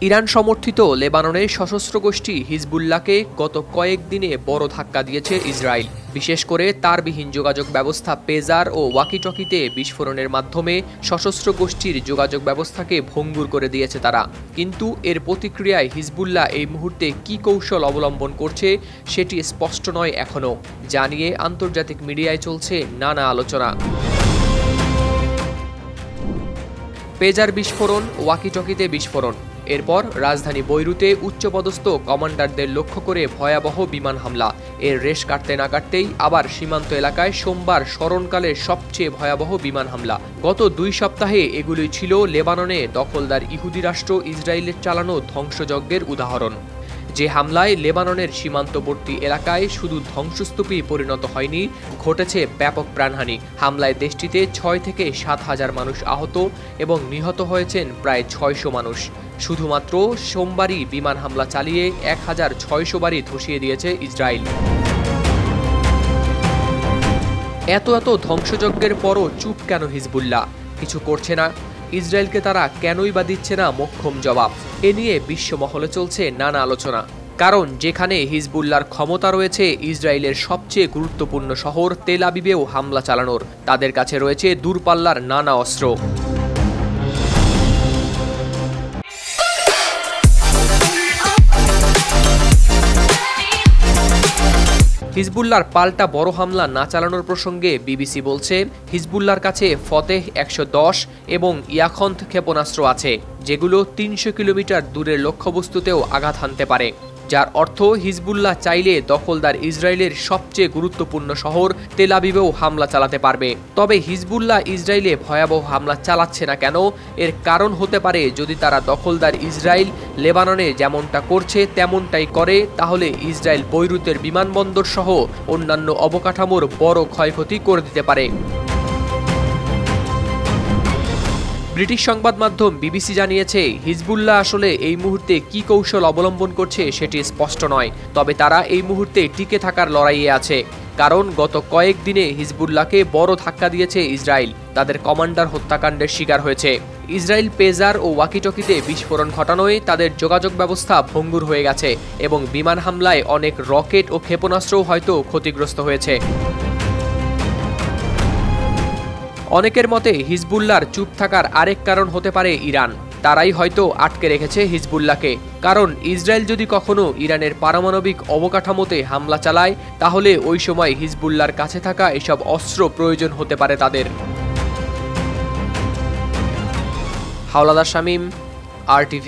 Iran সমর্থিত লেবাননের সশস্ত্র গোষ্ঠী হিজবুল্লাহকে গত কয়েকদিনে বড় ধাক্কা দিয়েছে ইসরায়েল। বিশেষ করে তারবিহীন যোগাযোগ ব্যবস্থা পেজার ও ওয়াকিটকিতে বিস্ফোরণের মাধ্যমে সশস্ত্র গোষ্ঠীর যোগাযোগ ব্যবস্থাকে ভঙ্গুর করে দিয়েছে তারা। কিন্তু এর প্রতিক্রিয়ায় হিজবুল্লাহ এই মুহূর্তে কী কৌশল অবলম্বন করছে সেটি স্পষ্ট নয় এখনও। জানিয়ে আন্তর্জাতিক মিডিয়ায় চলছে নানা আলোচনা। পেজার বিস্ফোরণ, ওয়াকিটকিতে বিস্ফোরণ, এরপর রাজধানী বৈরুতে উচ্চপদস্থ কমান্ডারদের লক্ষ্য করে ভয়াবহ বিমান হামলা। এর রেশ কাটতে না কাটতেই আবার সীমান্ত এলাকায় সোমবার স্মরণকালের সবচেয়ে ভয়াবহ বিমান হামলা। গত 2 সপ্তাহে এগুলি ছিল লেবাননে দখলদার ইহুদি রাষ্ট্র ইসরায়েলের চালানো ধ্বংসযজ্ঞের উদাহরণ। যে হামলায় লেবাননের সীমান্তবর্তী এলাকায় শুধু ধ্বংসস্তূপই পরিণত হয়নি, ঘটেছে ব্যাপক প্রাণহানি। হামলায় দেশটিতে 6 থেকে 7 হাজার মানুষ আহত এবং নিহত হয়েছেন প্রায় 600 মানুষ। শুধুমাত্র সোমবারই বিমান হামলা চালিয়ে 1600 বাড়ি ধসিয়ে দিয়েছে ইসরায়েল। এত ধ্বংসযজ্ঞের পরও চুপ কেন হিজবুল্লাহ? কিছু করছে না? ইসরায়েলকে তারা কেনই বা দিচ্ছে না মোক্ষম জবাব? এ নিয়ে বিশ্বমহলে চলছে নানা আলোচনা। কারণ যেখানে হিজবুল্লাহর ক্ষমতা রয়েছে ইসরায়েলের সবচেয়ে গুরুত্বপূর্ণ শহর তেল আবিবেও হামলা চালানোর, তাদের কাছে রয়েছে দূরপাল্লার নানা অস্ত্র। হিজবুল্লাহর পাল্টা বড় হামলা না চালানোর প্রসঙ্গে বিবিসি বলছে, হিজবুল্লাহর কাছে ফতেহ 110 এবং ইয়াখন্দ ক্ষেপণাস্ত্র আছে, যেগুলো 300 কিলোমিটার দূরের লক্ষ্যবস্তুতেও আঘাত হানতে পারে। যার অর্থ হিজবুল্লাহ চাইলে দখলদার ইসরায়েলের সবচেয়ে গুরুত্বপূর্ণ শহর তেল আবিবেও হামলা চালাতে পারবে। তবে হিজবুল্লাহ ইসরায়েলে ভয়াবহ হামলা চালাচ্ছে না কেন? এর কারণ হতে পারে, যদি তারা দখলদার ইসরায়েল লেবাননে যেমনটা করছে তেমনটাই করে, তাহলে ইসরায়েল বৈরুতের বিমানবন্দর সহ অন্যান্য অবকাঠামোর বড় ক্ষয়ক্ষতি করে দিতে পারে। ব্রিটিশ সংবাদ মাধ্যম বিবিসি জানিয়েছে, হিজবুল্লাহ আসলে এই মুহূর্তে কী কৌশল অবলম্বন করছে সেটি স্পষ্ট নয়। তবে তারা এই মুহূর্তে টিকে থাকার লড়াইয়ে আছে। কারণ গত কয়েকদিনে হিজবুল্লাহকে বড় ধাক্কা দিয়েছে ইসরায়েল। তাদের কমান্ডার হত্যাকাণ্ডের শিকার হয়েছে। ইসরায়েল পেজার ও ওয়াকিটকিতে বিস্ফোরণ ঘটানোয় তাদের যোগাযোগ ব্যবস্থা ভঙ্গুর হয়ে গেছে এবং বিমান হামলায় অনেক রকেট ও ক্ষেপণাস্ত্রও হয়তো ক্ষতিগ্রস্ত হয়েছে। অনেকের মতে হিজবুল্লাহর চুপ থাকার আরেক কারণ হতে পারে ইরান। তারাই হয়তো আটকে রেখেছে হিজবুল্লাহকে। কারণ ইসরায়েল যদি কখনো ইরানের পারমাণবিক অবকাঠামোতে হামলা চালায়, তাহলে ওই সময় হিজবুল্লাহর কাছে থাকা এসব অস্ত্র প্রয়োজন হতে পারে তাদের। হাওলাদার শামীম, RTV।